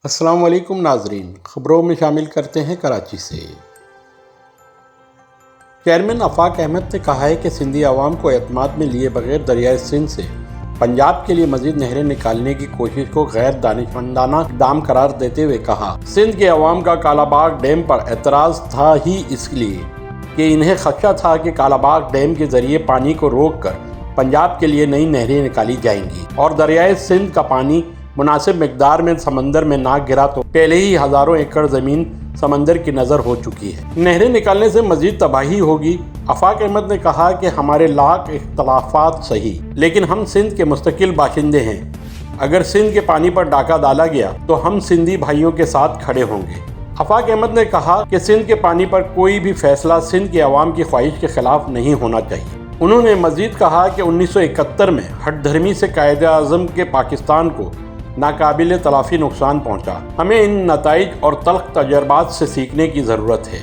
السلام علیکم ناظرین، خبروں میں شامل کرتے ہیں کراچی سے۔ چیئرمین آفاق احمد نے کہا ہے کہ سندھی عوام کو اعتماد میں لیے بغیر دریائے سندھ سے پنجاب کے لیے مزید نہریں نکالنے کی کوشش کو غیر دانشمندانہ اقدام قرار دیتے ہوئے کہا، سندھ کے عوام کا کالا باغ ڈیم پر اعتراض تھا ہی اس لیے کہ انہیں خدشہ تھا کہ کالا باغ ڈیم کے ذریعے پانی کو روک کر پنجاب کے لیے نئی نہریں نکالی جائیں گی اور دریائے سندھ کا پانی مناسب مقدار میں سمندر میں نہ گرا تو پہلے ہی ہزاروں ایکڑ زمین سمندر کی نظر ہو چکی ہے۔ نہریں نکالنے سے مزید تباہی ہوگی۔ آفاق احمد نے کہا کہ ہمارے لاکھ اختلافات صحیح، لیکن ہم سندھ کے مستقل باشندے ہیں۔ اگر سندھ کے پانی پر ڈاکہ ڈالا گیا تو ہم سندھی بھائیوں کے ساتھ کھڑے ہوں گے۔ آفاق احمد نے کہا کہ سندھ کے پانی پر کوئی بھی فیصلہ سندھ کے عوام کی خواہش کے خلاف نہیں ہونا چاہیے۔ انہوں نے مزید کہا کہ 1971 میں ہٹ دھرمی سے قائد اعظم کے پاکستان کو ناقابل تلافی نقصان پہنچا۔ ہمیں ان نتائج اور تلخ تجربات سے سیکھنے کی ضرورت ہے۔